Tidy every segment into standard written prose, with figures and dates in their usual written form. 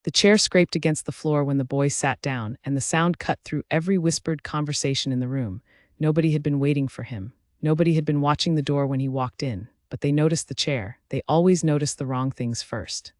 The chair scraped against the floor when the boy sat down, and the sound cut through every whispered conversation in the room. Nobody had been waiting for him. Nobody had been watching the door when he walked in, but they noticed the chair. They always noticed the wrong things first.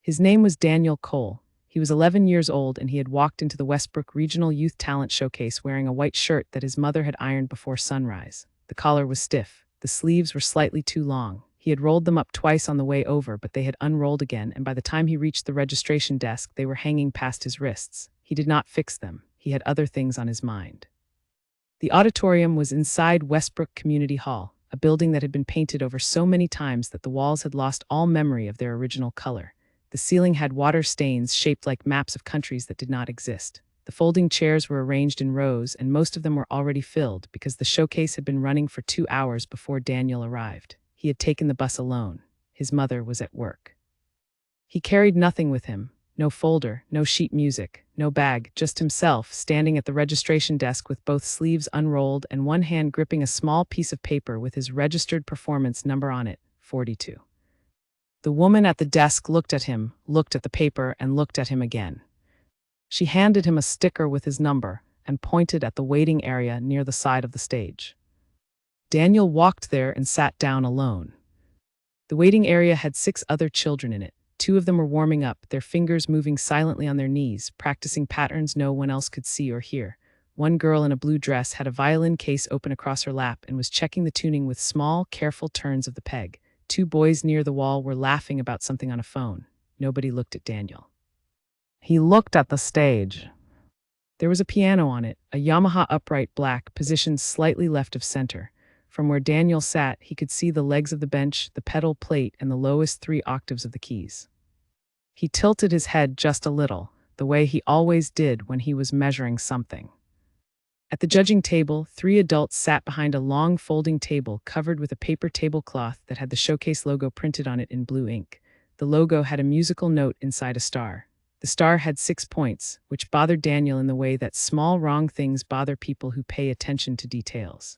His name was Daniel Cole. He was 11 years old, and he had walked into the Westbrook Regional Youth Talent Showcase wearing a white shirt that his mother had ironed before sunrise. The collar was stiff. The sleeves were slightly too long. He had rolled them up twice on the way over, but they had unrolled again, and by the time he reached the registration desk, they were hanging past his wrists. He did not fix them. He had other things on his mind. The auditorium was inside Westbrook Community Hall, a building that had been painted over so many times that the walls had lost all memory of their original color. The ceiling had water stains shaped like maps of countries that did not exist. The folding chairs were arranged in rows, and most of them were already filled because the showcase had been running for 2 hours before Daniel arrived. He had taken the bus alone. His mother was at work. He carried nothing with him. No folder, no sheet music, no bag, just himself, standing at the registration desk with both sleeves unrolled and one hand gripping a small piece of paper with his registered performance number on it, 42. The woman at the desk looked at him, looked at the paper, and looked at him again. She handed him a sticker with his number and pointed at the waiting area near the side of the stage. Daniel walked there and sat down alone. The waiting area had 6 other children in it. 2 of them were warming up, their fingers moving silently on their knees, practicing patterns no one else could see or hear. One girl in a blue dress had a violin case open across her lap and was checking the tuning with small, careful turns of the peg. 2 boys near the wall were laughing about something on a phone. Nobody looked at Daniel. He looked at the stage. There was a piano on it, a Yamaha upright black, positioned slightly left of center. From where Daniel sat, he could see the legs of the bench, the pedal plate, and the lowest 3 octaves of the keys. He tilted his head just a little, the way he always did when he was measuring something. At the judging table, 3 adults sat behind a long folding table covered with a paper tablecloth that had the showcase logo printed on it in blue ink. The logo had a musical note inside a star. The star had 6 points, which bothered Daniel in the way that small wrong things bother people who pay attention to details.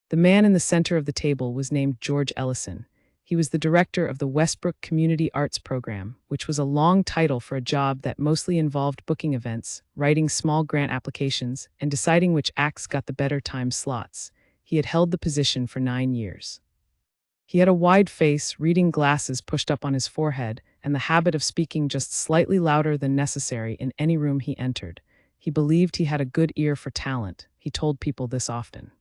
The man in the center of the table was named George Ellison. He was the director of the Westbrook Community Arts Program, which was a long title for a job that mostly involved booking events, writing small grant applications, and deciding which acts got the better time slots. He had held the position for 9 years. He had a wide face, reading glasses pushed up on his forehead, and the habit of speaking just slightly louder than necessary in any room he entered. He believed he had a good ear for talent. He told people this often.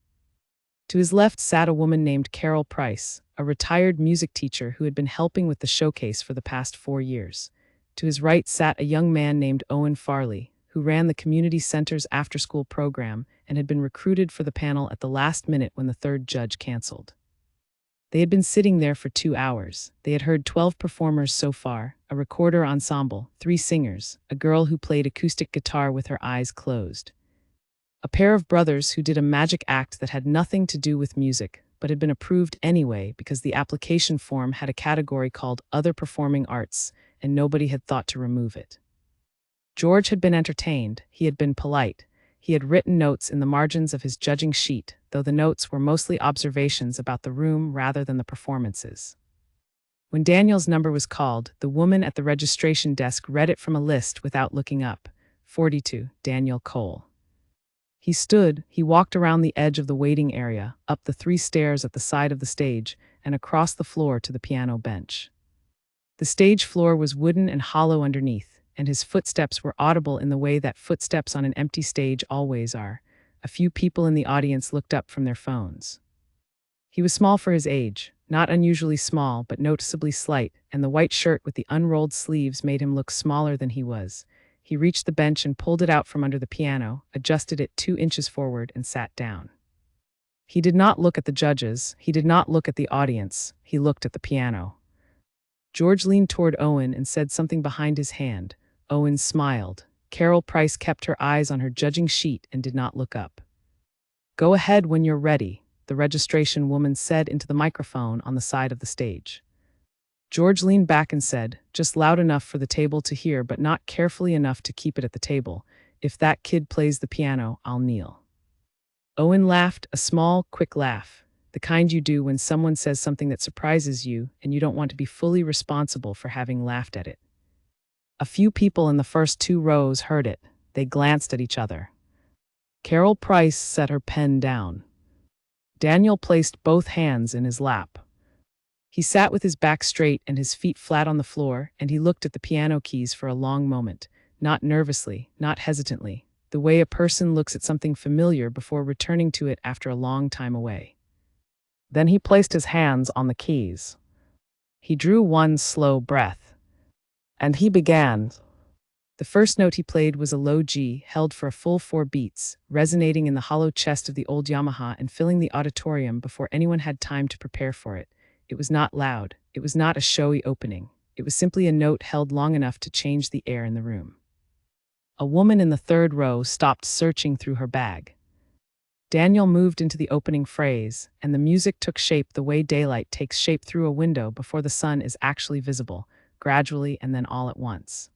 To his left sat a woman named Carol Price, a retired music teacher who had been helping with the showcase for the past 4 years. To his right sat a young man named Owen Farley, who ran the community center's after-school program and had been recruited for the panel at the last minute when the third judge canceled. They had been sitting there for 2 hours. They had heard 12 performers so far, a recorder ensemble, 3 singers, a girl who played acoustic guitar with her eyes closed, a pair of brothers who did a magic act that had nothing to do with music, but had been approved anyway because the application form had a category called Other Performing Arts, and nobody had thought to remove it. George had been entertained. He had been polite. He had written notes in the margins of his judging sheet, though the notes were mostly observations about the room rather than the performances. When Daniel's number was called, the woman at the registration desk read it from a list without looking up. 42, Daniel Cole. He stood, he walked around the edge of the waiting area, up the 3 stairs at the side of the stage, and across the floor to the piano bench. The stage floor was wooden and hollow underneath, and his footsteps were audible in the way that footsteps on an empty stage always are. A few people in the audience looked up from their phones. He was small for his age, not unusually small, but noticeably slight, and the white shirt with the unrolled sleeves made him look smaller than he was. He reached the bench and pulled it out from under the piano, adjusted it 2 inches forward, and sat down. He did not look at the judges. He did not look at the audience. He looked at the piano. George leaned toward Owen and said something behind his hand. Owen smiled. Carol Price kept her eyes on her judging sheet and did not look up. "Go ahead when you're ready," the registration woman said into the microphone on the side of the stage. George leaned back and said, just loud enough for the table to hear but not carefully enough to keep it at the table, "If that kid plays the piano, I'll kneel." Owen laughed, a small, quick laugh, the kind you do when someone says something that surprises you and you don't want to be fully responsible for having laughed at it. A few people in the first two rows heard it. They glanced at each other. Carol Price set her pen down. Daniel placed both hands in his lap. He sat with his back straight and his feet flat on the floor, and he looked at the piano keys for a long moment, not nervously, not hesitantly, the way a person looks at something familiar before returning to it after a long time away. Then he placed his hands on the keys. He drew one slow breath. And he began. The first note he played was a low G, held for a full 4 beats, resonating in the hollow chest of the old Yamaha and filling the auditorium before anyone had time to prepare for it. It was not loud. It was not a showy opening. It was simply a note held long enough to change the air in the room. A woman in the third row stopped searching through her bag. Daniel moved into the opening phrase, and the music took shape the way daylight takes shape through a window before the sun is actually visible, gradually and then all at once.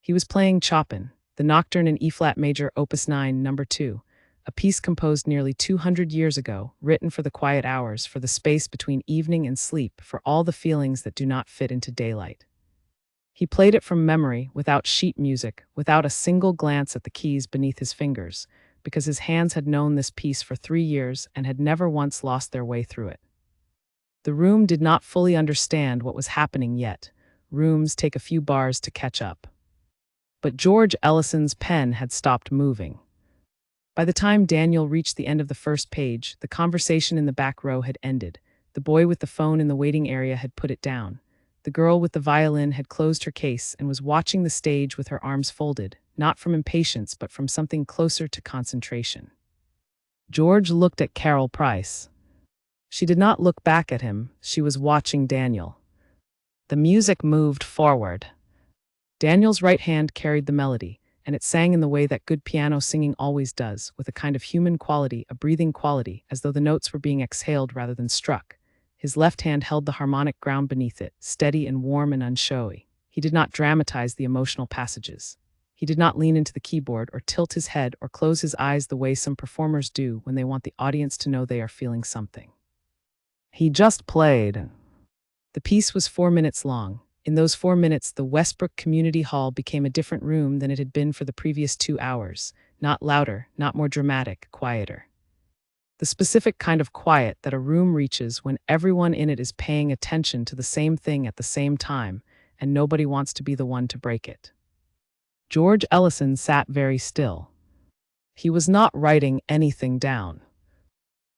He was playing Chopin, the Nocturne in E-flat major, Opus 9, No. 2, a piece composed nearly 200 years ago, written for the quiet hours, for the space between evening and sleep, for all the feelings that do not fit into daylight. He played it from memory, without sheet music, without a single glance at the keys beneath his fingers, because his hands had known this piece for 3 years and had never once lost their way through it. The room did not fully understand what was happening yet. Rooms take a few bars to catch up. But George Ellison's pen had stopped moving. By the time Daniel reached the end of the first page, the conversation in the back row had ended. The boy with the phone in the waiting area had put it down. The girl with the violin had closed her case and was watching the stage with her arms folded, not from impatience but from something closer to concentration. George looked at Carol Price. She did not look back at him, she was watching Daniel. The music moved forward. Daniel's right hand carried the melody, and it sang in the way that good piano singing always does, with a kind of human quality, a breathing quality, as though the notes were being exhaled rather than struck. His left hand held the harmonic ground beneath it, steady and warm and unshowy. He did not dramatize the emotional passages. He did not lean into the keyboard or tilt his head or close his eyes the way some performers do when they want the audience to know they are feeling something. He just played. The piece was 4 minutes long. In those 4 minutes, the Westbrook Community Hall became a different room than it had been for the previous 2 hours. Not louder, not more dramatic, quieter. The specific kind of quiet that a room reaches when everyone in it is paying attention to the same thing at the same time, and nobody wants to be the one to break it. George Ellison sat very still. He was not writing anything down.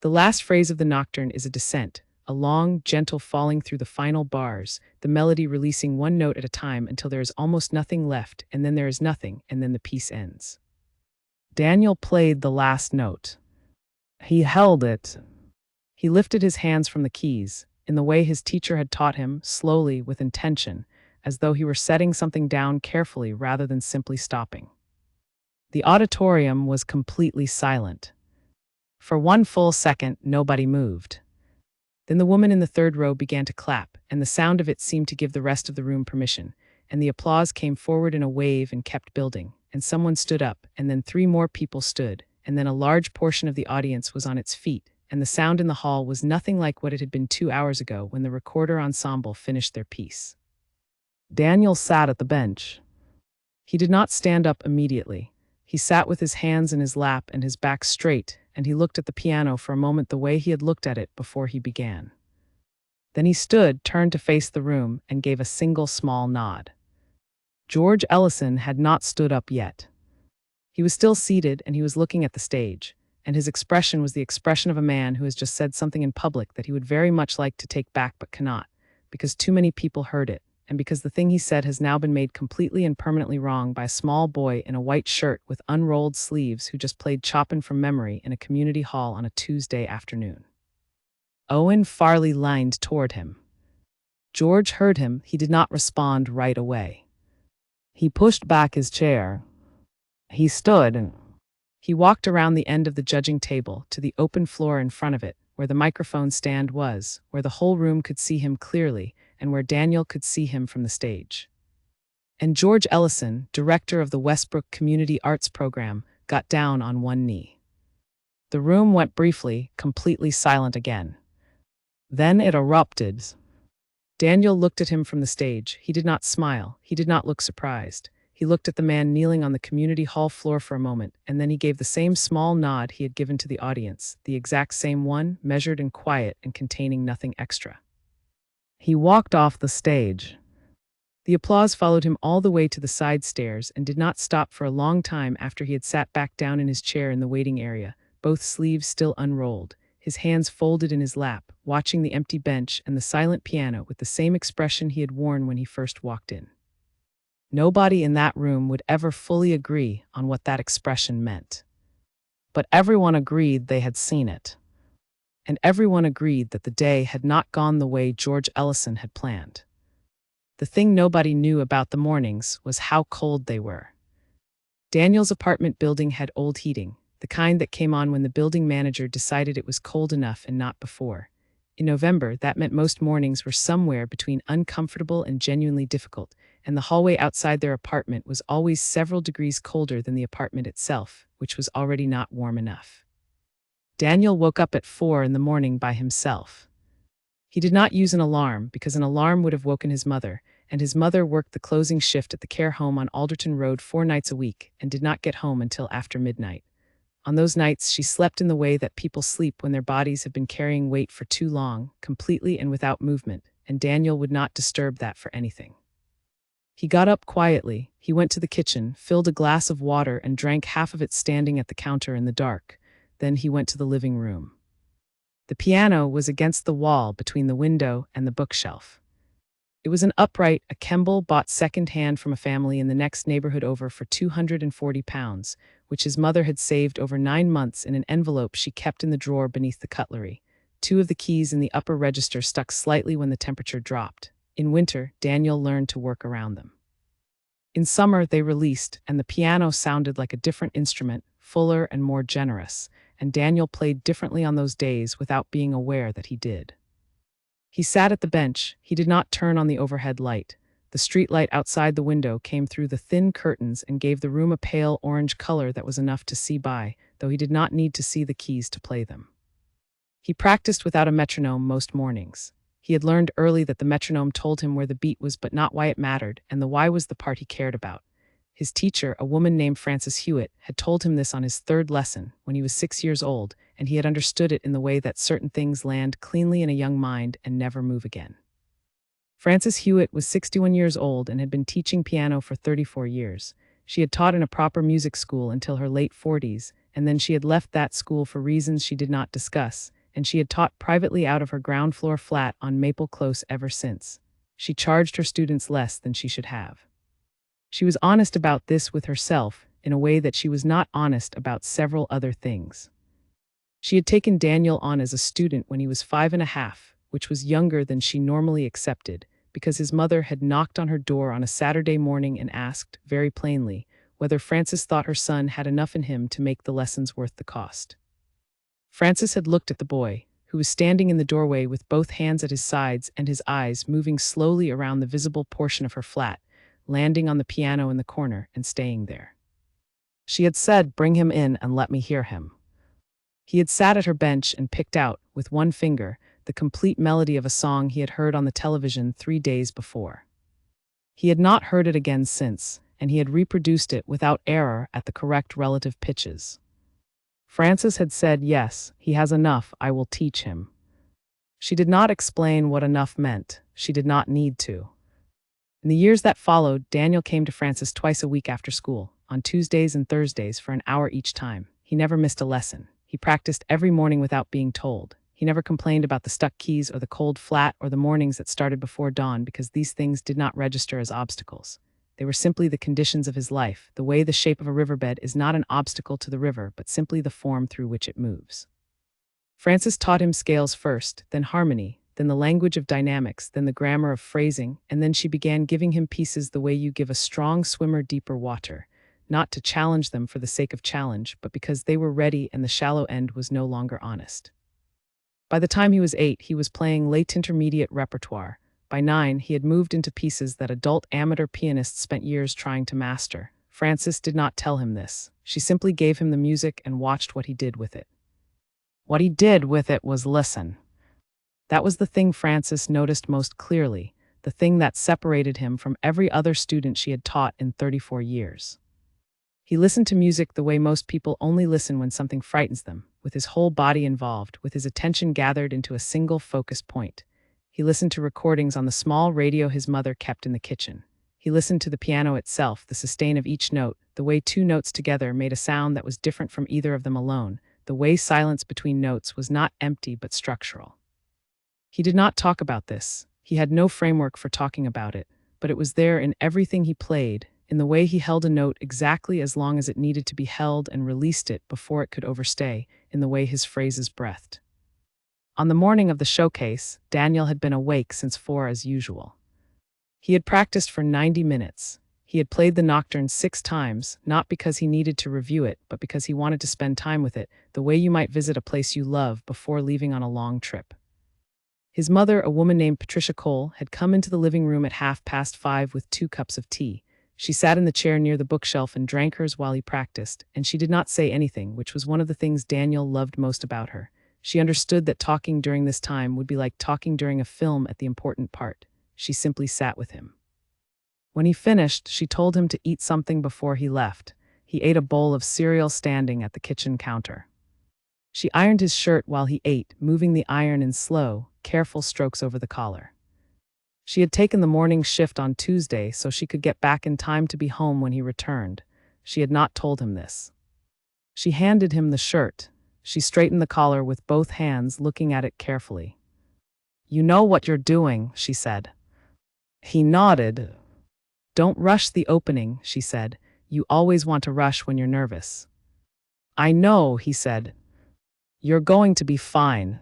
The last phrase of the Nocturne is a descent, a long, gentle falling through the final bars, the melody releasing one note at a time until there is almost nothing left, and then there is nothing, and then the piece ends. Daniel played the last note. He held it. He lifted his hands from the keys, in the way his teacher had taught him, slowly, with intention, as though he were setting something down carefully rather than simply stopping. The auditorium was completely silent. For 1 full second, nobody moved. Then the woman in the third row began to clap, and the sound of it seemed to give the rest of the room permission, and the applause came forward in a wave and kept building, and someone stood up, and then 3 more people stood, and then a large portion of the audience was on its feet, and the sound in the hall was nothing like what it had been 2 hours ago when the recorder ensemble finished their piece. Daniel sat at the bench. He did not stand up immediately. He sat with his hands in his lap and his back straight, and he looked at the piano for a moment the way he had looked at it before he began. Then he stood, turned to face the room, and gave a single small nod. George Ellison had not stood up yet. He was still seated, and he was looking at the stage, and his expression was the expression of a man who has just said something in public that he would very much like to take back but cannot, because too many people heard it, and because the thing he said has now been made completely and permanently wrong by a small boy in a white shirt with unrolled sleeves who just played Chopin from memory in a community hall on a Tuesday afternoon. Owen Farley leaned toward him. George heard him. He did not respond right away. He pushed back his chair. He stood and he walked around the end of the judging table to the open floor in front of it, where the microphone stand was, where the whole room could see him clearly, and where Daniel could see him from the stage. And George Ellison, director of the Westbrook Community Arts Program, got down on one knee. The room went briefly, completely silent again. Then it erupted. Daniel looked at him from the stage. He did not smile. He did not look surprised. He looked at the man kneeling on the community hall floor for a moment, and then he gave the same small nod he had given to the audience, the exact same one, measured and quiet and containing nothing extra. He walked off the stage. The applause followed him all the way to the side stairs and did not stop for a long time after he had sat back down in his chair in the waiting area, both sleeves still unrolled, his hands folded in his lap, watching the empty bench and the silent piano with the same expression he had worn when he first walked in. Nobody in that room would ever fully agree on what that expression meant. But everyone agreed they had seen it. And everyone agreed that the day had not gone the way George Ellison had planned. The thing nobody knew about the mornings was how cold they were. Daniel's apartment building had old heating, the kind that came on when the building manager decided it was cold enough and not before. In November, that meant most mornings were somewhere between uncomfortable and genuinely difficult, and the hallway outside their apartment was always several degrees colder than the apartment itself, which was already not warm enough. Daniel woke up at 4 in the morning by himself. He did not use an alarm because an alarm would have woken his mother, and his mother worked the closing shift at the care home on Alderton Road 4 nights a week and did not get home until after midnight. On those nights, she slept in the way that people sleep when their bodies have been carrying weight for too long, completely and without movement, and Daniel would not disturb that for anything. He got up quietly, he went to the kitchen, filled a glass of water and drank half of it standing at the counter in the dark. Then he went to the living room. The piano was against the wall between the window and the bookshelf. It was an upright, a Kemble bought second-hand from a family in the next neighborhood over for £240, which his mother had saved over 9 months in an envelope she kept in the drawer beneath the cutlery. 2 of the keys in the upper register stuck slightly when the temperature dropped. In winter, Daniel learned to work around them. In summer, they released, and the piano sounded like a different instrument, fuller and more generous, and Daniel played differently on those days without being aware that he did. He sat at the bench. He did not turn on the overhead light. The street light outside the window came through the thin curtains and gave the room a pale orange color that was enough to see by, though he did not need to see the keys to play them. He practiced without a metronome most mornings. He had learned early that the metronome told him where the beat was but not why it mattered, and the why was the part he cared about. His teacher, a woman named Frances Hewitt, had told him this on his 3rd lesson when he was 6 years old, and he had understood it in the way that certain things land cleanly in a young mind and never move again. Frances Hewitt was 61 years old and had been teaching piano for 34 years. She had taught in a proper music school until her late 40s, and then she had left that school for reasons she did not discuss, and she had taught privately out of her ground-floor flat on Maple Close ever since. She charged her students less than she should have. She was honest about this with herself in a way that she was not honest about several other things. She had taken Daniel on as a student when he was 5.5, which was younger than she normally accepted, because his mother had knocked on her door on a Saturday morning and asked, very plainly, whether Frances thought her son had enough in him to make the lessons worth the cost. Frances had looked at the boy, who was standing in the doorway with both hands at his sides and his eyes moving slowly around the visible portion of her flat, landing on the piano in the corner and staying there. She had said, "Bring him in and let me hear him." He had sat at her bench and picked out, with one finger, the complete melody of a song he had heard on the television 3 days before. He had not heard it again since, and he had reproduced it without error at the correct relative pitches. Frances had said, "Yes, he has enough, I will teach him." She did not explain what enough meant. She did not need to. In the years that followed, Daniel came to Frances twice a week after school, on Tuesdays and Thursdays for an hour each time. He never missed a lesson. He practiced every morning without being told. He never complained about the stuck keys or the cold flat or the mornings that started before dawn because these things did not register as obstacles. They were simply the conditions of his life, the way the shape of a riverbed is not an obstacle to the river but simply the form through which it moves. Frances taught him scales first, then harmony, then the language of dynamics, then the grammar of phrasing, and then she began giving him pieces the way you give a strong swimmer deeper water, not to challenge them for the sake of challenge, but because they were ready and the shallow end was no longer honest. By the time he was 8, he was playing late intermediate repertoire. By 9, he had moved into pieces that adult amateur pianists spent years trying to master. Frances did not tell him this. She simply gave him the music and watched what he did with it. What he did with it was listen. That was the thing Frances noticed most clearly, the thing that separated him from every other student she had taught in 34 years. He listened to music the way most people only listen when something frightens them, with his whole body involved, with his attention gathered into a single focus point. He listened to recordings on the small radio his mother kept in the kitchen. He listened to the piano itself, the sustain of each note, the way two notes together made a sound that was different from either of them alone, the way silence between notes was not empty but structural. He did not talk about this. He had no framework for talking about it, but it was there in everything he played, in the way he held a note exactly as long as it needed to be held and released it before it could overstay, in the way his phrases breathed. On the morning of the showcase, Daniel had been awake since 4 as usual. He had practiced for 90 minutes. He had played the nocturne 6 times, not because he needed to review it, but because he wanted to spend time with it, the way you might visit a place you love before leaving on a long trip. His mother, a woman named Patricia Cole, had come into the living room at 5:30 with 2 cups of tea. She sat in the chair near the bookshelf and drank hers while he practiced, and she did not say anything, which was one of the things Daniel loved most about her. She understood that talking during this time would be like talking during a film at the important part. She simply sat with him. When he finished, she told him to eat something before he left. He ate a bowl of cereal standing at the kitchen counter. She ironed his shirt while he ate, moving the iron in slow, careful strokes over the collar. She had taken the morning shift on Tuesday so she could get back in time to be home when he returned. She had not told him this. She handed him the shirt. She straightened the collar with both hands, looking at it carefully. "You know what you're doing," she said. He nodded. "Don't rush the opening," she said. "You always want to rush when you're nervous." "I know," he said. "You're going to be fine."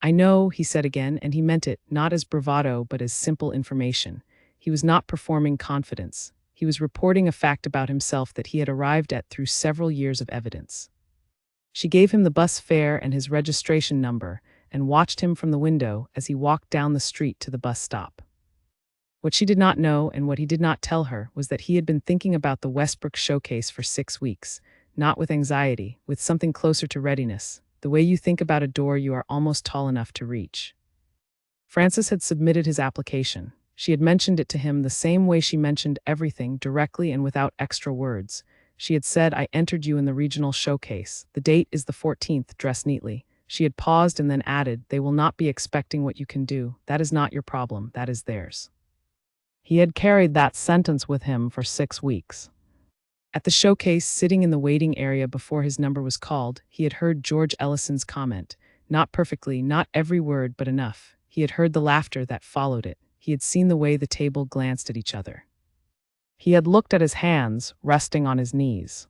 "I know," he said again, and he meant it, not as bravado but as simple information. He was not performing confidence. He was reporting a fact about himself that he had arrived at through several years of evidence. She gave him the bus fare and his registration number, and watched him from the window as he walked down the street to the bus stop. What she did not know, and what he did not tell her, was that he had been thinking about the Westbrook showcase for 6 weeks, not with anxiety, with something closer to readiness, the way you think about a door you are almost tall enough to reach. Frances had submitted his application. She had mentioned it to him the same way she mentioned everything, directly and without extra words. She had said, "I entered you in the regional showcase. The date is the 14th, dress neatly." She had paused and then added, "They will not be expecting what you can do. That is not your problem, that is theirs." He had carried that sentence with him for 6 weeks. At the showcase, sitting in the waiting area before his number was called, he had heard George Ellison's comment. Not perfectly, not every word, but enough. He had heard the laughter that followed it. He had seen the way the table glanced at each other. He had looked at his hands, resting on his knees.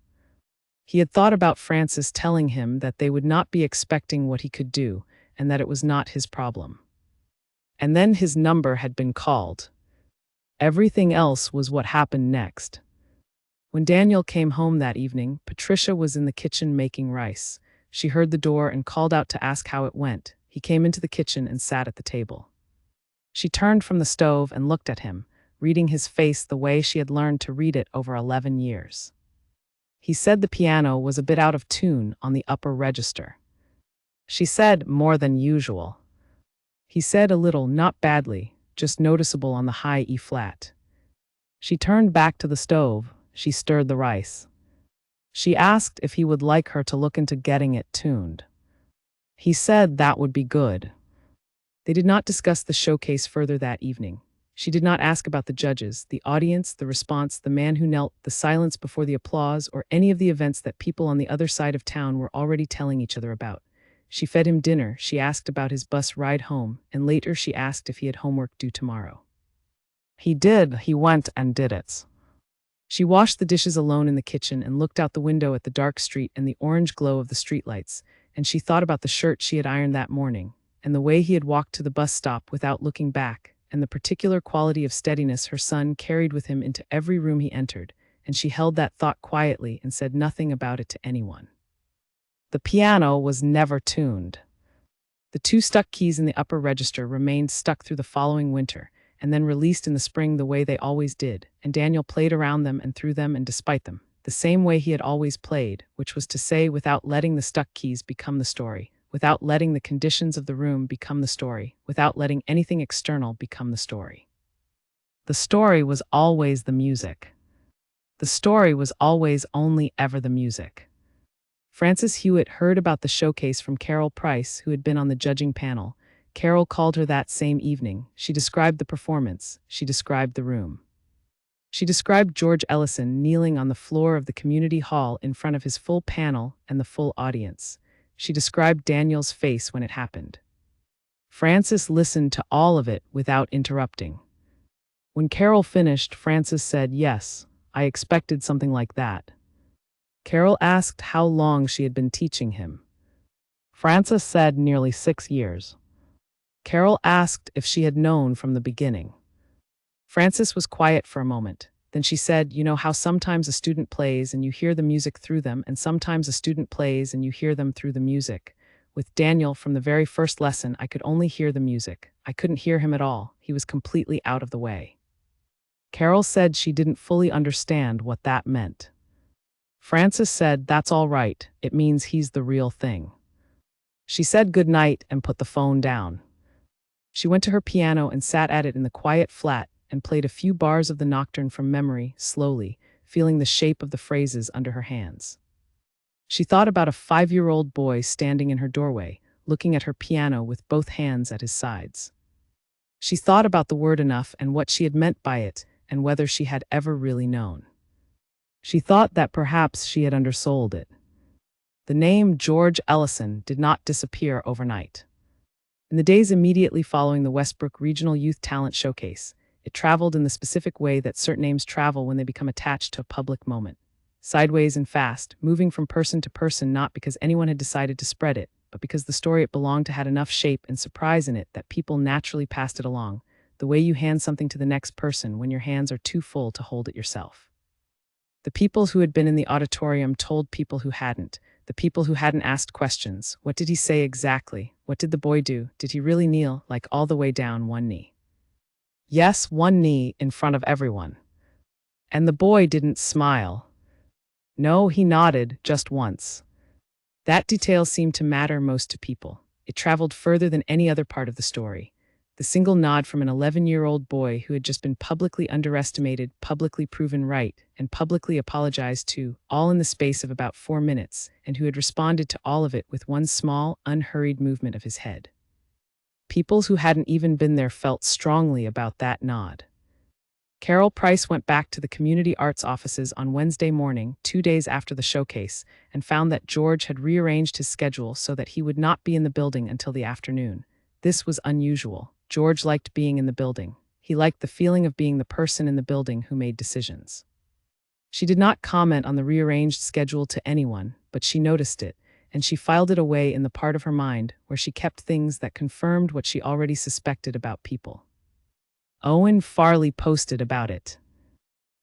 He had thought about Frances telling him that they would not be expecting what he could do, and that it was not his problem. And then his number had been called. Everything else was what happened next. When Daniel came home that evening, Patricia was in the kitchen making rice. She heard the door and called out to ask how it went. He came into the kitchen and sat at the table. She turned from the stove and looked at him, reading his face the way she had learned to read it over 11 years. He said the piano was a bit out of tune on the upper register. She said, "More than usual." He said, "A little, not badly, just noticeable on the high E-flat." She turned back to the stove. She stirred the rice. She asked if he would like her to look into getting it tuned. He said that would be good. They did not discuss the showcase further that evening. She did not ask about the judges, the audience, the response, the man who knelt, the silence before the applause, or any of the events that people on the other side of town were already telling each other about. She fed him dinner, she asked about his bus ride home, and later she asked if he had homework due tomorrow. He did, he went and did it. She washed the dishes alone in the kitchen and looked out the window at the dark street and the orange glow of the streetlights, and she thought about the shirt she had ironed that morning, and the way he had walked to the bus stop without looking back, and the particular quality of steadiness her son carried with him into every room he entered, and she held that thought quietly and said nothing about it to anyone. The piano was never tuned. The 2 stuck keys in the upper register remained stuck through the following winter, and then released in the spring the way they always did, and Daniel played around them and through them and despite them, the same way he had always played, which was to say without letting the stuck keys become the story, without letting the conditions of the room become the story, without letting anything external become the story. The story was always the music. The story was always only ever the music. Frances Hewitt heard about the showcase from Carol Price, who had been on the judging panel. Carol called her that same evening. She described the performance. She described the room. She described George Ellison kneeling on the floor of the community hall in front of his full panel and the full audience. She described Daniel's face when it happened. Frances listened to all of it without interrupting. When Carol finished, Frances said, "Yes, I expected something like that." Carol asked how long she had been teaching him. Frances said nearly 6 years. Carol asked if she had known from the beginning. Frances was quiet for a moment. Then she said, "You know how sometimes a student plays and you hear the music through them, and sometimes a student plays and you hear them through the music. With Daniel, from the very first lesson, I could only hear the music. I couldn't hear him at all. He was completely out of the way." Carol said she didn't fully understand what that meant. Frances said, "That's all right. It means he's the real thing." She said good night and put the phone down. She went to her piano and sat at it in the quiet flat and played a few bars of the nocturne from memory, slowly, feeling the shape of the phrases under her hands. She thought about a 5-year-old boy standing in her doorway, looking at her piano with both hands at his sides. She thought about the word enough and what she had meant by it, and whether she had ever really known. She thought that perhaps she had undersold it. The name George Ellison did not disappear overnight. In the days immediately following the Westbrook Regional Youth Talent Showcase, it traveled in the specific way that certain names travel when they become attached to a public moment. Sideways and fast, moving from person to person, not because anyone had decided to spread it, but because the story it belonged to had enough shape and surprise in it that people naturally passed it along, the way you hand something to the next person when your hands are too full to hold it yourself. The people who had been in the auditorium told people who hadn't. The people who hadn't asked questions. What did he say exactly? What did the boy do? Did he really kneel, like all the way down one knee? Yes, one knee in front of everyone. And the boy didn't smile. No, he nodded just once. That detail seemed to matter most to people. It traveled further than any other part of the story. The single nod from an 11-year-old boy who had just been publicly underestimated, publicly proven right, and publicly apologized to, all in the space of about 4 minutes, and who had responded to all of it with one small, unhurried movement of his head. People who hadn't even been there felt strongly about that nod. Carol Price went back to the community arts offices on Wednesday morning, 2 days after the showcase, and found that George had rearranged his schedule so that he would not be in the building until the afternoon. This was unusual. George liked being in the building. He liked the feeling of being the person in the building who made decisions. She did not comment on the rearranged schedule to anyone, but she noticed it, and she filed it away in the part of her mind where she kept things that confirmed what she already suspected about people. Owen Farley posted about it.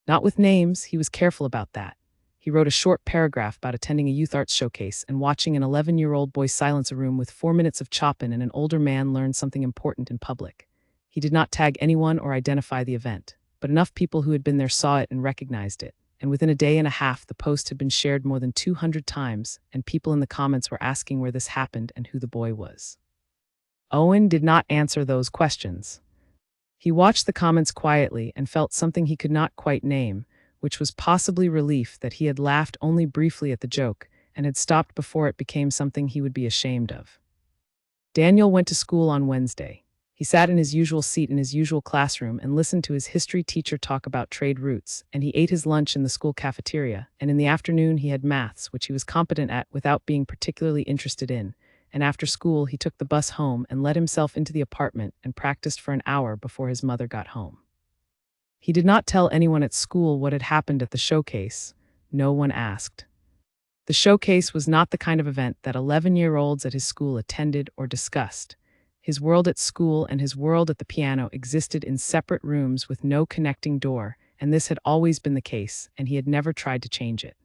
Not with names, he was careful about that. He wrote a short paragraph about attending a youth arts showcase and watching an 11-year-old boy silence a room with 4 minutes of Chopin and an older man learn something important in public. He did not tag anyone or identify the event, but enough people who had been there saw it and recognized it, and within a day and a half the post had been shared more than 200 times, and people in the comments were asking where this happened and who the boy was. Owen did not answer those questions. He watched the comments quietly and felt something he could not quite name, which was possibly relief that he had laughed only briefly at the joke and had stopped before it became something he would be ashamed of. Daniel went to school on Wednesday. He sat in his usual seat in his usual classroom and listened to his history teacher talk about trade routes, and he ate his lunch in the school cafeteria, and in the afternoon he had maths, which he was competent at without being particularly interested in, and after school he took the bus home and let himself into the apartment and practiced for an hour before his mother got home. He did not tell anyone at school what had happened at the showcase. No one asked. The showcase was not the kind of event that 11-year-olds at his school attended or discussed. His world at school and his world at the piano existed in separate rooms with no connecting door, and this had always been the case, and he had never tried to change it.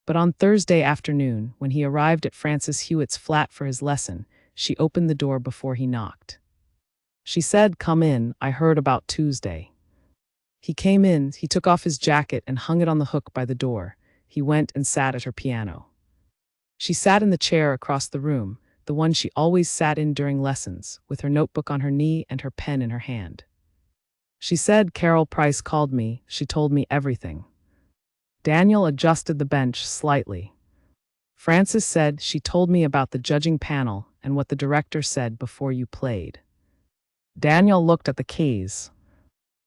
But on Thursday afternoon, when he arrived at Frances Hewitt's flat for his lesson, she opened the door before he knocked. She said, "Come in, I heard about Tuesday." He came in, he took off his jacket and hung it on the hook by the door. He went and sat at her piano. She sat in the chair across the room, the one she always sat in during lessons, with her notebook on her knee and her pen in her hand. She said, "Carol Price called me, she told me everything." Daniel adjusted the bench slightly. "Frances said she told me about the judging panel and what the director said before you played." Daniel looked at the keys.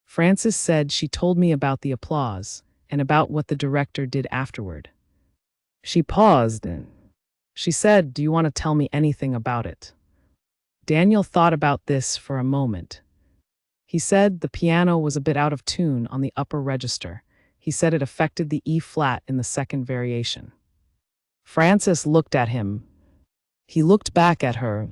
"Frances said she told me about the applause and about what the director did afterward." She paused and she said, "Do you want to tell me anything about it?" Daniel thought about this for a moment. He said the piano was a bit out of tune on the upper register. He said it affected the E flat in the second variation. Frances looked at him. He looked back at her.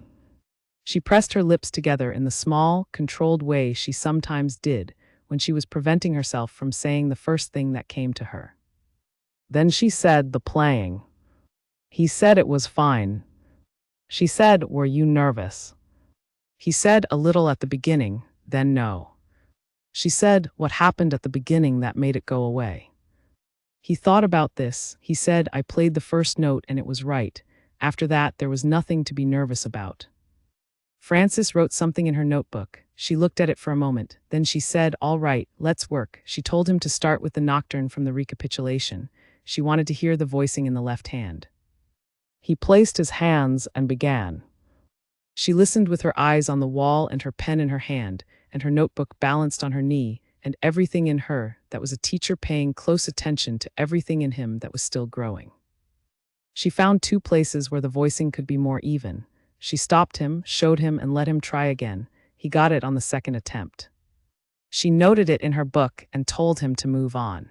She pressed her lips together in the small, controlled way she sometimes did when she was preventing herself from saying the first thing that came to her. Then she said, "The playing." He said it was fine. She said, "Were you nervous?" He said, "A little at the beginning, then no." She said, "What happened at the beginning that made it go away?" He thought about this. He said, "I played the first note and it was right. After that, there was nothing to be nervous about." Frances wrote something in her notebook. She looked at it for a moment. Then she said, "All right, let's work." She told him to start with the nocturne from the recapitulation. She wanted to hear the voicing in the left hand. He placed his hands and began. She listened with her eyes on the wall and her pen in her hand, and her notebook balanced on her knee, and everything in her that was a teacher paying close attention to everything in him that was still growing. She found two places where the voicing could be more even. She stopped him, showed him, and let him try again. He got it on the second attempt. She noted it in her book and told him to move on.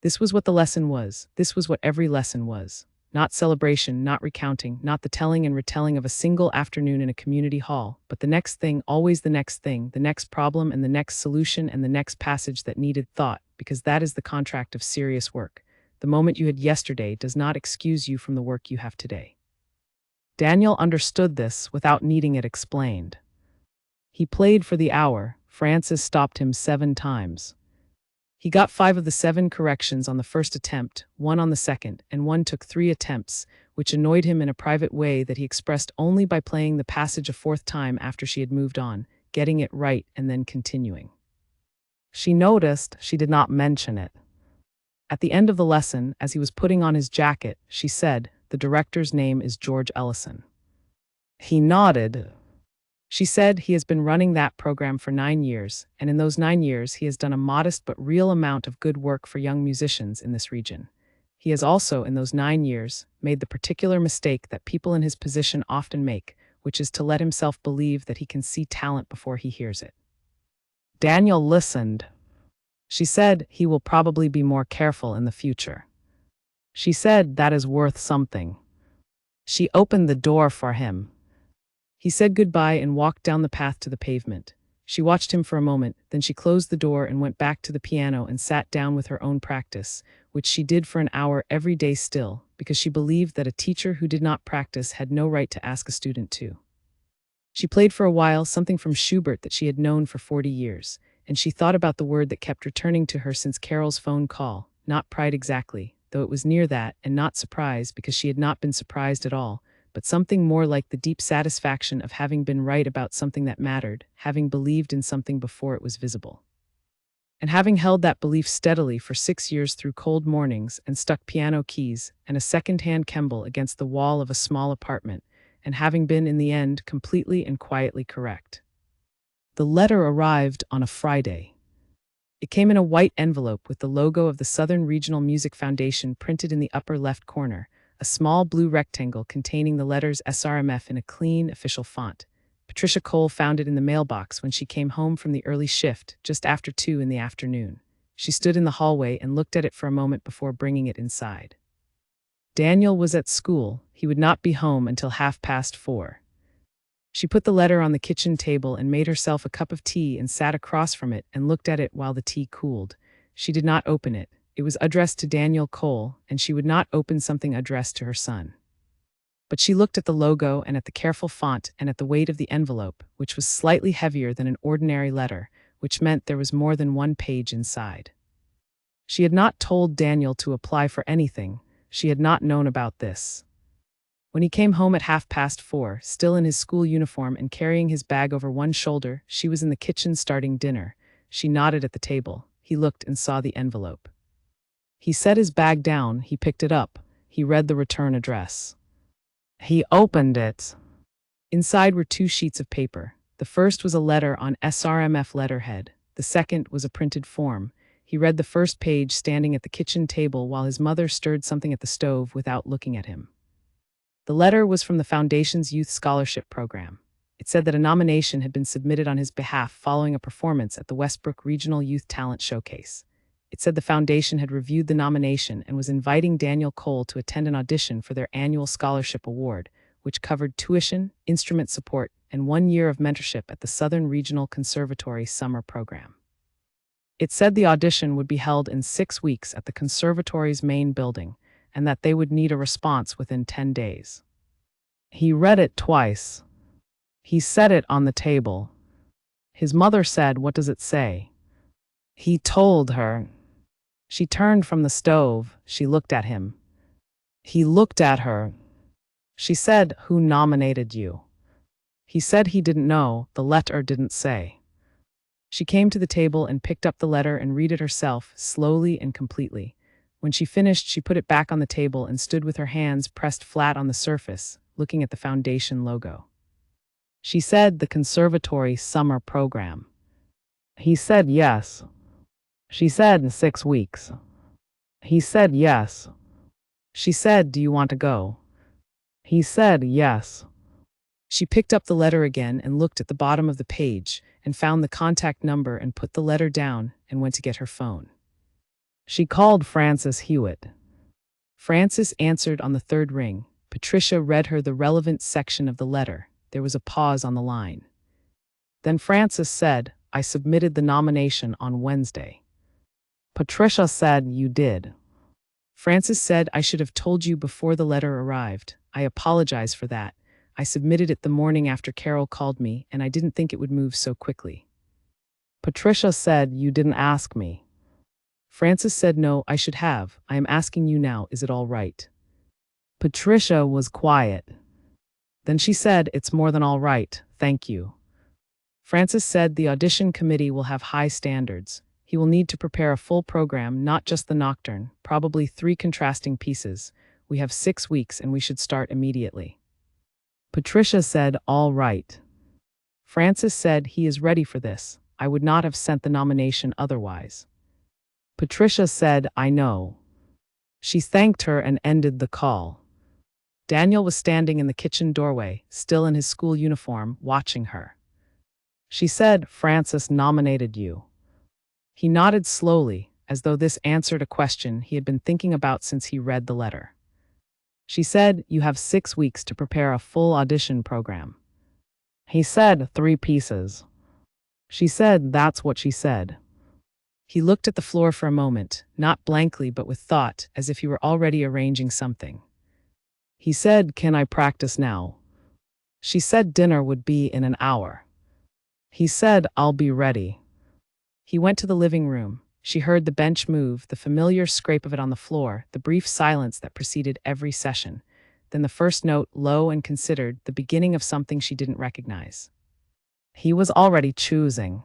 This was what the lesson was. This was what every lesson was. Not celebration, not recounting, not the telling and retelling of a single afternoon in a community hall, but the next thing, always the next thing, the next problem and the next solution and the next passage that needed thought, because that is the contract of serious work. The moment you had yesterday does not excuse you from the work you have today. Daniel understood this without needing it explained. He played for the hour. Frances stopped him 7 times. He got 5 of the 7 corrections on the first attempt, 1 on the second, and 1 took 3 attempts, which annoyed him in a private way that he expressed only by playing the passage a 4th time after she had moved on, getting it right and then continuing. She noticed she did not mention it. At the end of the lesson, as he was putting on his jacket, she said, "The director's name is George Ellison." He nodded. She said, "He has been running that program for 9 years, and in those 9 years he has done a modest but real amount of good work for young musicians in this region. He has also, in those 9 years, made the particular mistake that people in his position often make, which is to let himself believe that he can see talent before he hears it." Daniel listened. She said, "He will probably be more careful in the future." She said, "That is worth something." She opened the door for him. He said goodbye and walked down the path to the pavement. She watched him for a moment, then she closed the door and went back to the piano and sat down with her own practice, which she did for an hour every day still, because she believed that a teacher who did not practice had no right to ask a student to. She played for a while something from Schubert that she had known for 40 years, and she thought about the word that kept returning to her since Carol's phone call, not pride exactly, though it was near that, and not surprise because she had not been surprised at all, but something more like the deep satisfaction of having been right about something that mattered, having believed in something before it was visible. And having held that belief steadily for 6 years through cold mornings and stuck piano keys and a second-hand Kemble against the wall of a small apartment, and having been in the end completely and quietly correct. The letter arrived on a Friday. It came in a white envelope with the logo of the Southern Regional Music Foundation printed in the upper left corner, a small blue rectangle containing the letters SRMF in a clean, official font. Patricia Cole found it in the mailbox when she came home from the early shift, just after 2 in the afternoon. She stood in the hallway and looked at it for a moment before bringing it inside. Daniel was at school. He would not be home until 4:30. She put the letter on the kitchen table and made herself a cup of tea and sat across from it and looked at it while the tea cooled. She did not open it. It was addressed to Daniel Cole, and she would not open something addressed to her son. But she looked at the logo and at the careful font and at the weight of the envelope, which was slightly heavier than an ordinary letter, which meant there was more than 1 page inside. She had not told Daniel to apply for anything. She had not known about this. When he came home at 4:30, still in his school uniform and carrying his bag over one shoulder, she was in the kitchen starting dinner. She nodded at the table. He looked and saw the envelope. He set his bag down, he picked it up. He read the return address. He opened it. Inside were 2 sheets of paper. The first was a letter on SRMF letterhead. The second was a printed form. He read the first page standing at the kitchen table while his mother stirred something at the stove without looking at him. The letter was from the Foundation's Youth Scholarship Program. It said that a nomination had been submitted on his behalf following a performance at the Westbrook Regional Youth Talent Showcase. It said the foundation had reviewed the nomination and was inviting Daniel Cole to attend an audition for their annual scholarship award, which covered tuition, instrument support, and 1 year of mentorship at the Southern Regional Conservatory summer program. It said the audition would be held in 6 weeks at the conservatory's main building, and that they would need a response within 10 days. He read it twice. He set it on the table. His mother said, "What does it say?" He told her. She turned from the stove. She looked at him. He looked at her. She said, "Who nominated you?" He said he didn't know, the letter didn't say. She came to the table and picked up the letter and read it herself, slowly and completely. When she finished, she put it back on the table and stood with her hands pressed flat on the surface, looking at the foundation logo. She said, "The conservatory summer program." He said yes. She said, "6 weeks." He said yes. She said, "Do you want to go?" He said yes. She picked up the letter again and looked at the bottom of the page and found the contact number and put the letter down and went to get her phone. She called Frances Hewitt. Frances answered on the 3rd ring. Patricia read her the relevant section of the letter. There was a pause on the line. Then Frances said, "I submitted the nomination on Wednesday." Patricia said, "You did." Frances said, "I should have told you before the letter arrived. I apologize for that. I submitted it the morning after Carol called me, and I didn't think it would move so quickly." Patricia said, "You didn't ask me." Frances said, "No, I should have. I am asking you now, is it all right?" Patricia was quiet. Then she said, "It's more than all right, thank you." Frances said, "The audition committee will have high standards. He will need to prepare a full program, not just the nocturne, probably 3 contrasting pieces. We have 6 weeks and we should start immediately." Patricia said, "All right." Frances said, "He is ready for this. I would not have sent the nomination otherwise." Patricia said, "I know." She thanked her and ended the call. Daniel was standing in the kitchen doorway, still in his school uniform, watching her. She said, "Frances nominated you." He nodded slowly, as though this answered a question he had been thinking about since he read the letter. She said, "You have 6 weeks to prepare a full audition program." He said, 3 pieces. She said, "That's what she said." He looked at the floor for a moment, not blankly but with thought, as if he were already arranging something. He said, "Can I practice now?" She said dinner would be in an hour. He said, "I'll be ready." He went to the living room. She heard the bench move, the familiar scrape of it on the floor, the brief silence that preceded every session. Then the first note, low and considered, the beginning of something she didn't recognize. He was already choosing.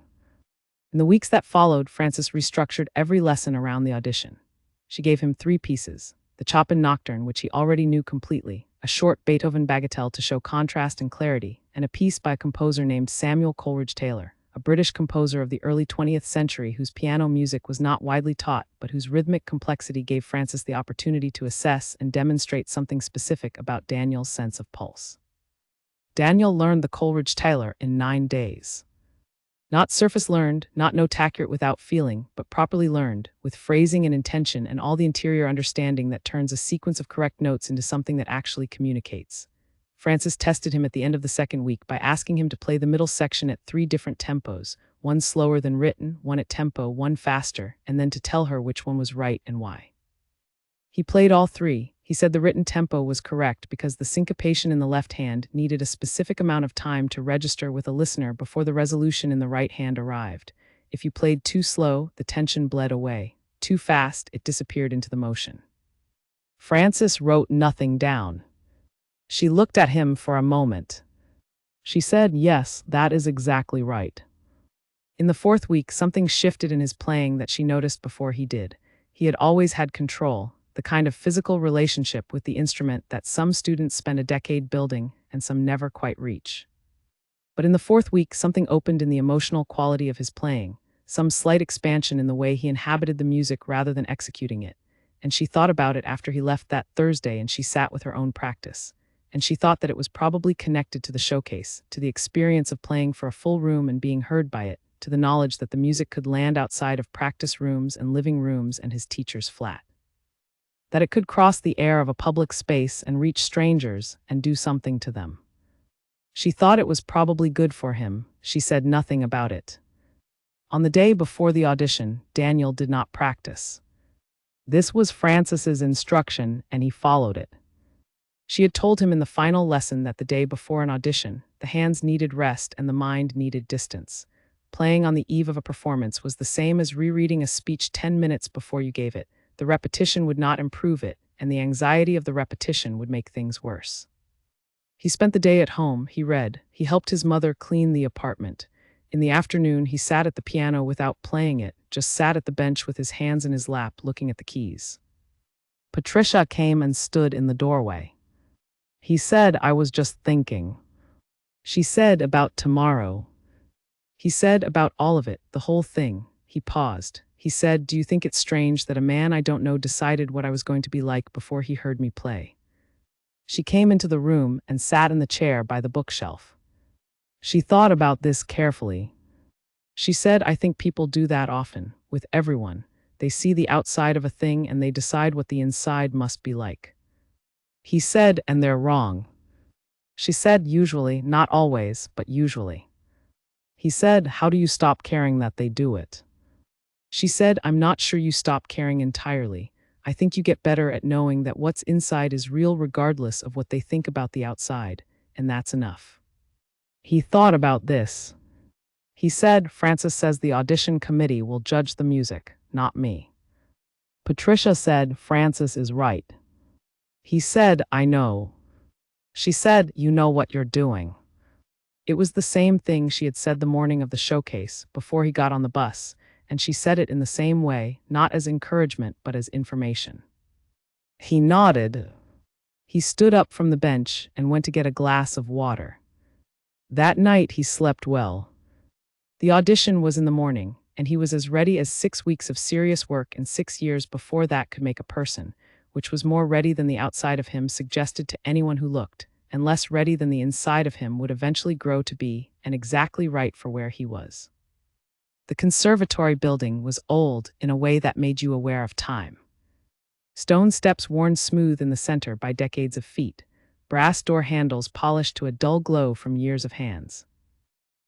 In the weeks that followed, Frances restructured every lesson around the audition. She gave him 3 pieces: the Chopin Nocturne, which he already knew completely, a short Beethoven bagatelle to show contrast and clarity, and a piece by a composer named Samuel Coleridge Taylor, a British composer of the early 20th century whose piano music was not widely taught, but whose rhythmic complexity gave Frances the opportunity to assess and demonstrate something specific about Daniel's sense of pulse. Daniel learned the Coleridge Taylor in 9 days. Not surface learned, not note accurate without feeling, but properly learned, with phrasing and intention and all the interior understanding that turns a sequence of correct notes into something that actually communicates. Frances tested him at the end of the 2nd week by asking him to play the middle section at 3 different tempos, one slower than written, one at tempo, one faster, and then to tell her which one was right and why. He played all 3. He said the written tempo was correct because the syncopation in the left hand needed a specific amount of time to register with a listener before the resolution in the right hand arrived. If you played too slow, the tension bled away. Too fast, it disappeared into the motion. Frances wrote nothing down. She looked at him for a moment. She said, "Yes, that is exactly right." In the fourth week, something shifted in his playing that she noticed before he did. He had always had control, the kind of physical relationship with the instrument that some students spend a decade building and some never quite reach. But in the fourth week, something opened in the emotional quality of his playing, some slight expansion in the way he inhabited the music rather than executing it. And she thought about it after he left that Thursday, and she sat with her own practice. And she thought that it was probably connected to the showcase, to the experience of playing for a full room and being heard by it, to the knowledge that the music could land outside of practice rooms and living rooms and his teacher's flat. That it could cross the air of a public space and reach strangers and do something to them. She thought it was probably good for him. She said nothing about it. On the day before the audition, Daniel did not practice. This was Frances's instruction, and he followed it. She had told him in the final lesson that the day before an audition, the hands needed rest and the mind needed distance. Playing on the eve of a performance was the same as rereading a speech 10 minutes before you gave it. The repetition would not improve it, and the anxiety of the repetition would make things worse. He spent the day at home, he read, he helped his mother clean the apartment. In the afternoon, he sat at the piano without playing it, just sat at the bench with his hands in his lap looking at the keys. Patricia came and stood in the doorway. He said, "I was just thinking." She said, "About tomorrow." He said, "About all of it, the whole thing." He paused. He said, "Do you think it's strange that a man I don't know decided what I was going to be like before he heard me play?" She came into the room and sat in the chair by the bookshelf. She thought about this carefully. She said, "I think people do that often, with everyone. They see the outside of a thing and they decide what the inside must be like." He said, "And they're wrong." She said, "Usually, not always, but usually." He said, "How do you stop caring that they do it?" She said, "I'm not sure you stop caring entirely. I think you get better at knowing that what's inside is real regardless of what they think about the outside, and that's enough." He thought about this. He said, "Frances says the audition committee will judge the music, not me." Patricia said, "Frances is right." He said, "I know." She said, "You know what you're doing." It was the same thing she had said the morning of the showcase, before he got on the bus, and she said it in the same way, not as encouragement but as information. He nodded. He stood up from the bench and went to get a glass of water. That night he slept well. The audition was in the morning, and he was as ready as 6 weeks of serious work and 6 years before that could make a person, which was more ready than the outside of him suggested to anyone who looked, and less ready than the inside of him would eventually grow to be, and exactly right for where he was. The conservatory building was old in a way that made you aware of time. Stone steps worn smooth in the center by decades of feet, brass door handles polished to a dull glow from years of hands.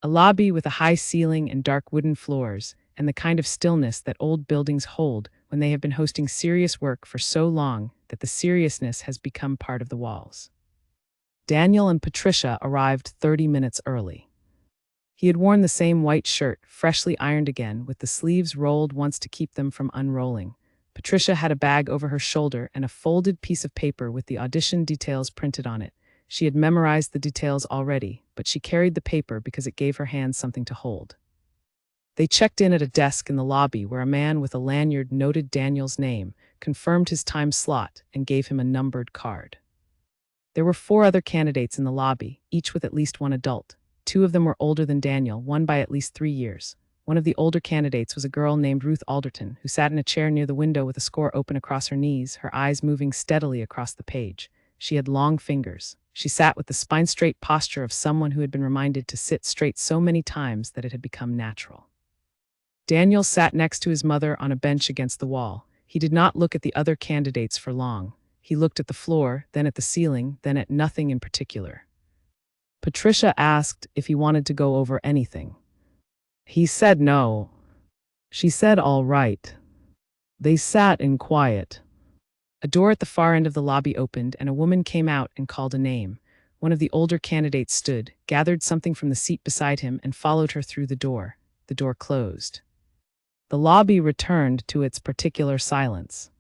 A lobby with a high ceiling and dark wooden floors, and the kind of stillness that old buildings hold when they have been hosting serious work for so long that the seriousness has become part of the walls. Daniel and Patricia arrived 30 minutes early. He had worn the same white shirt, freshly ironed again, with the sleeves rolled once to keep them from unrolling. Patricia had a bag over her shoulder and a folded piece of paper with the audition details printed on it. She had memorized the details already, but she carried the paper because it gave her hands something to hold. They checked in at a desk in the lobby where a man with a lanyard noted Daniel's name, confirmed his time slot, and gave him a numbered card. There were 4 other candidates in the lobby, each with at least one adult. 2 of them were older than Daniel, one by at least 3 years. One of the older candidates was a girl named Ruth Alderton, who sat in a chair near the window with a score open across her knees, her eyes moving steadily across the page. She had long fingers. She sat with the spine-straight posture of someone who had been reminded to sit straight so many times that it had become natural. Daniel sat next to his mother on a bench against the wall. He did not look at the other candidates for long. He looked at the floor, then at the ceiling, then at nothing in particular. Patricia asked if he wanted to go over anything. He said no. She said all right. They sat in quiet. A door at the far end of the lobby opened and a woman came out and called a name. One of the older candidates stood, gathered something from the seat beside him, and followed her through the door. The door closed. The lobby returned to its particular silence.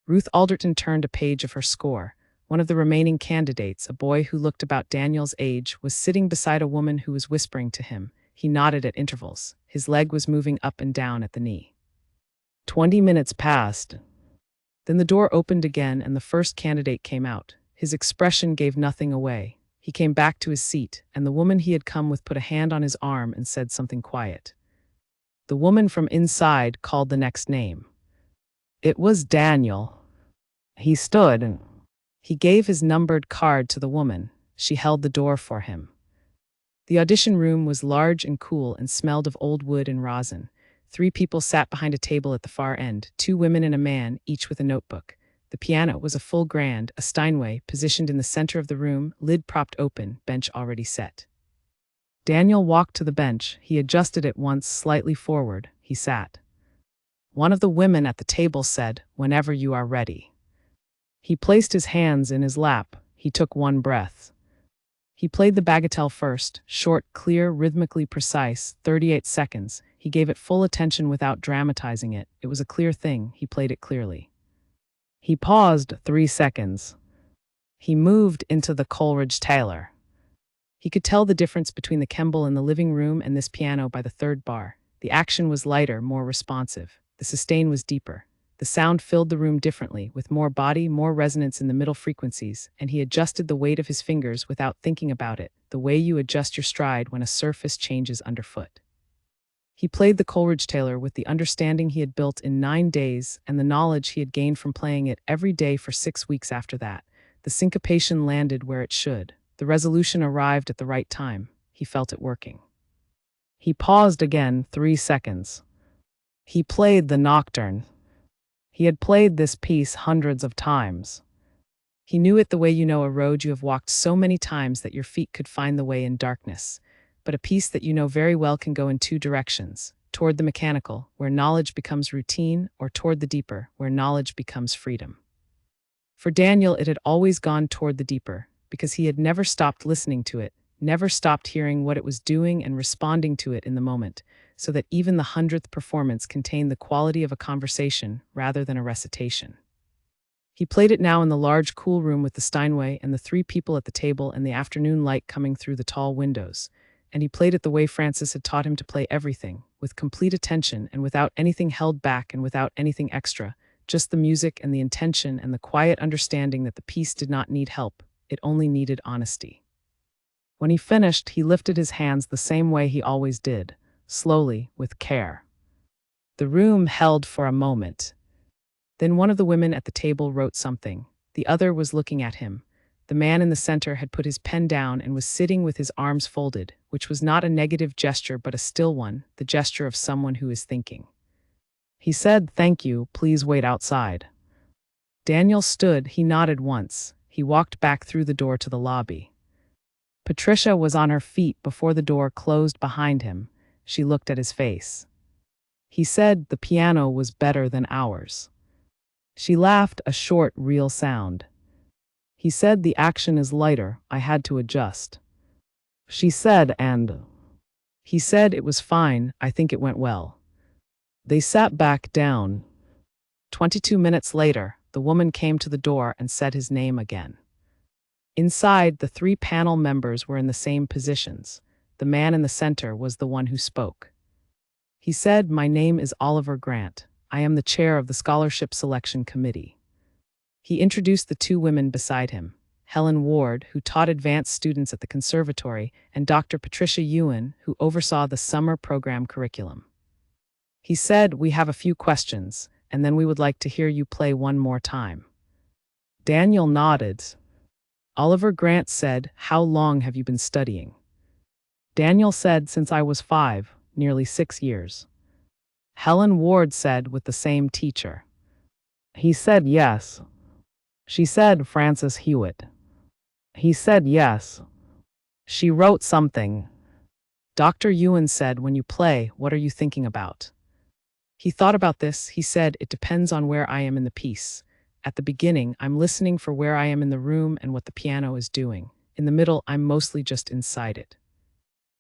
Ruth Alderton turned a page of her score. One of the remaining candidates, a boy who looked about Daniel's age, was sitting beside a woman who was whispering to him. He nodded at intervals. His leg was moving up and down at the knee. 20 minutes passed. Then the door opened again and the first candidate came out. His expression gave nothing away. He came back to his seat, and the woman he had come with put a hand on his arm and said something quiet. The woman from inside called the next name. It was Daniel. He stood and he gave his numbered card to the woman. She held the door for him. The audition room was large and cool and smelled of old wood and rosin. 3 people sat behind a table at the far end, 2 women and a man, each with a notebook. The piano was a full grand, a Steinway, positioned in the center of the room, lid propped open, bench already set. Daniel walked to the bench. He adjusted it once, slightly forward. He sat. One of the women at the table said, "Whenever you are ready." He placed his hands in his lap. He took one breath. He played the bagatelle first, short, clear, rhythmically precise, 38 seconds. He gave it full attention without dramatizing it. It was a clear thing. He played it clearly. He paused 3 seconds. He moved into the Coleridge-Taylor. He could tell the difference between the Kemble in the living room and this piano by the 3rd bar. The action was lighter, more responsive. The sustain was deeper. The sound filled the room differently, with more body, more resonance in the middle frequencies, and he adjusted the weight of his fingers without thinking about it, the way you adjust your stride when a surface changes underfoot. He played the Coleridge-Taylor with the understanding he had built in 9 days and the knowledge he had gained from playing it every day for 6 weeks after that. The syncopation landed where it should. The resolution arrived at the right time. He felt it working. He paused again 3 seconds. He played the Nocturne. He had played this piece hundreds of times. He knew it the way you know a road you have walked so many times that your feet could find the way in darkness. But a piece that you know very well can go in 2 directions, toward the mechanical, where knowledge becomes routine, or toward the deeper, where knowledge becomes freedom. For Daniel, it had always gone toward the deeper, because he had never stopped listening to it, never stopped hearing what it was doing and responding to it in the moment, so that even the 100th performance contained the quality of a conversation rather than a recitation. He played it now in the large, cool room with the Steinway and the 3 people at the table and the afternoon light coming through the tall windows. And he played it the way Francis had taught him to play everything, with complete attention and without anything held back and without anything extra, just the music and the intention and the quiet understanding that the piece did not need help, it only needed honesty. When he finished, he lifted his hands the same way he always did, slowly, with care. The room held for a moment. Then one of the women at the table wrote something. The other was looking at him. The man in the center had put his pen down and was sitting with his arms folded, which was not a negative gesture but a still one, the gesture of someone who is thinking. He said, "Thank you, please wait outside." Daniel stood, he nodded once. He walked back through the door to the lobby. Patricia was on her feet before the door closed behind him. She looked at his face. He said the piano was better than ours. She laughed, a short, real sound. He said the action is lighter, I had to adjust. She said, and he said it was fine, I think it went well. They sat back down. 22 minutes later, the woman came to the door and said his name again. Inside, the 3 panel members were in the same positions. The man in the center was the one who spoke. He said, "My name is Oliver Grant. I am the chair of the Scholarship Selection Committee." He introduced the 2 women beside him, Helen Ward, who taught advanced students at the conservatory, and Dr. Patricia Ewan, who oversaw the summer program curriculum. He said, "We have a few questions, and then we would like to hear you play one more time." Daniel nodded. Oliver Grant said, "How long have you been studying?" Daniel said, "Since I was 5, nearly 6 years." Helen Ward said, "With the same teacher?" He said, "Yes." She said, "Francis Hewitt." He said, "Yes." She wrote something. Dr. Ewan said, "When you play, what are you thinking about?" He thought about this. He said, "It depends on where I am in the piece. At the beginning, I'm listening for where I am in the room and what the piano is doing. In the middle, I'm mostly just inside it.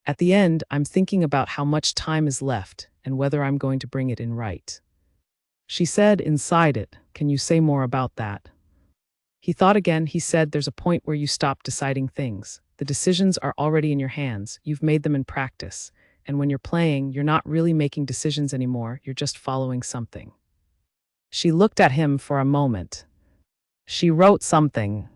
At the end, I'm thinking about how much time is left and whether I'm going to bring it in right." She said, "Inside it, can you say more about that?" He thought again. He said, there's a point where you stop deciding things. The decisions are already in your hands. You've made them in practice. And when you're playing, you're not really making decisions anymore. You're just following something. She looked at him for a moment. She wrote something.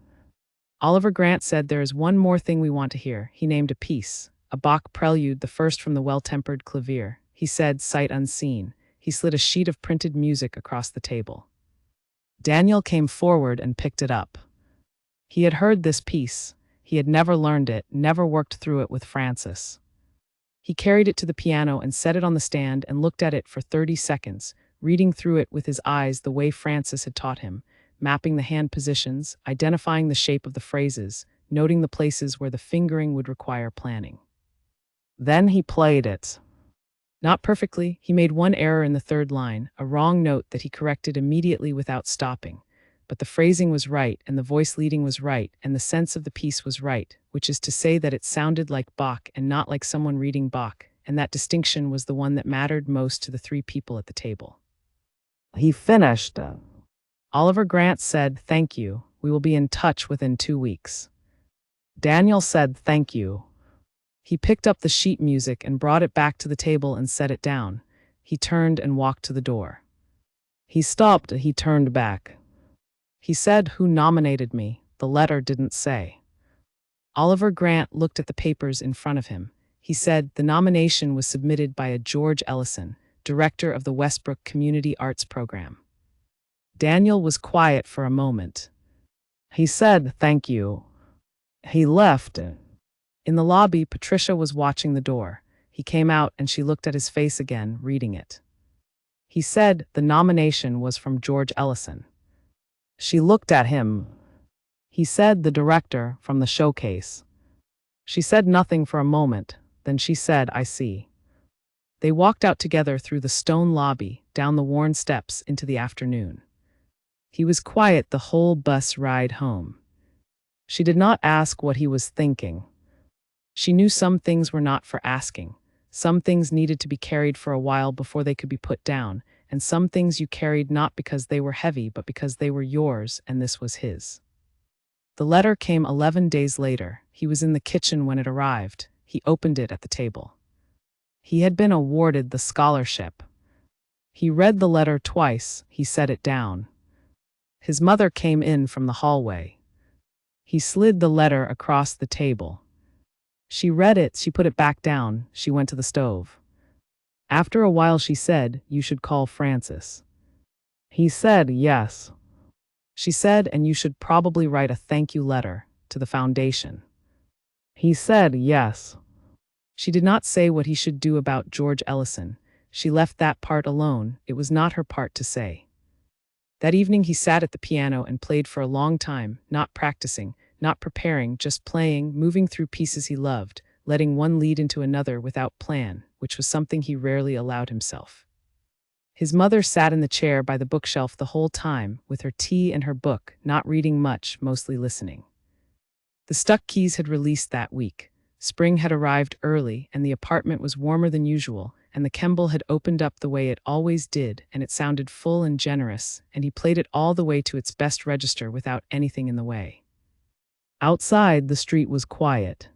Oliver Grant said, there is one more thing we want to hear. He named a piece, a Bach prelude, the first from the Well-Tempered Clavier. He said, sight unseen. He slid a sheet of printed music across the table. Daniel came forward and picked it up. He had heard this piece. He had never learned it, never worked through it with Francis. He carried it to the piano and set it on the stand and looked at it for 30 seconds, reading through it with his eyes the way Francis had taught him, mapping the hand positions, identifying the shape of the phrases, noting the places where the fingering would require planning. Then he played it. Not perfectly. He made one error in the third line, a wrong note that he corrected immediately without stopping. But the phrasing was right, and the voice leading was right, and the sense of the piece was right, which is to say that it sounded like Bach and not like someone reading Bach, and that distinction was the one that mattered most to the three people at the table. He finished. Oliver Grant said, thank you. We will be in touch within 2 weeks. Daniel said, thank you. He picked up the sheet music and brought it back to the table and set it down. He turned and walked to the door. He stopped. He turned back. He said, who nominated me? The letter didn't say. Oliver Grant looked at the papers in front of him. He said, the nomination was submitted by a George Ellison, director of the Westbrook Community Arts Program. Daniel was quiet for a moment. He said, thank you. He left. In the lobby, Patricia was watching the door. He came out and she looked at his face again, reading it. He said the nomination was from George Ellison. She looked at him. He said the director from the showcase. She said nothing for a moment, then she said, I see. They walked out together through the stone lobby, down the worn steps into the afternoon. He was quiet the whole bus ride home. She did not ask what he was thinking. She knew some things were not for asking. Some things needed to be carried for a while before they could be put down, and some things you carried not because they were heavy but because they were yours and this was his. The letter came 11 days later. He was in the kitchen when it arrived. He opened it at the table. He had been awarded the scholarship. He read the letter twice. He set it down. His mother came in from the hallway. He slid the letter across the table. She read it, she put it back down, she went to the stove. After a while she said, you should call Francis. He said, yes. She said, and you should probably write a thank you letter to the foundation. He said, yes. She did not say what he should do about George Ellison. She left that part alone. It was not her part to say. That evening he sat at the piano and played for a long time, not practicing, not preparing, just playing, moving through pieces he loved, letting one lead into another without plan, which was something he rarely allowed himself. His mother sat in the chair by the bookshelf the whole time, with her tea and her book, not reading much, mostly listening. The Stuck Keys had released that week. Spring had arrived early, and the apartment was warmer than usual, and the Kemble had opened up the way it always did, and it sounded full and generous, and he played it all the way to its best register without anything in the way. Outside, the street was quiet.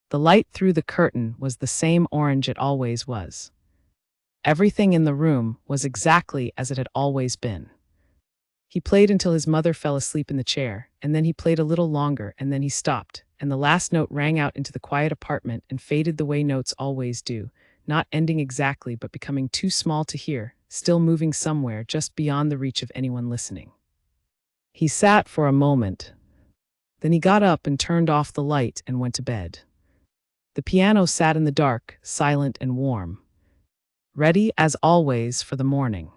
The light through the curtain was the same orange it always was. Everything in the room was exactly as it had always been. He played until his mother fell asleep in the chair, and then he played a little longer, and then he stopped, and the last note rang out into the quiet apartment and faded the way notes always do, not ending exactly but becoming too small to hear, still moving somewhere just beyond the reach of anyone listening. He sat for a moment. Then he got up and turned off the light and went to bed. The piano sat in the dark, silent and warm, ready as always for the morning.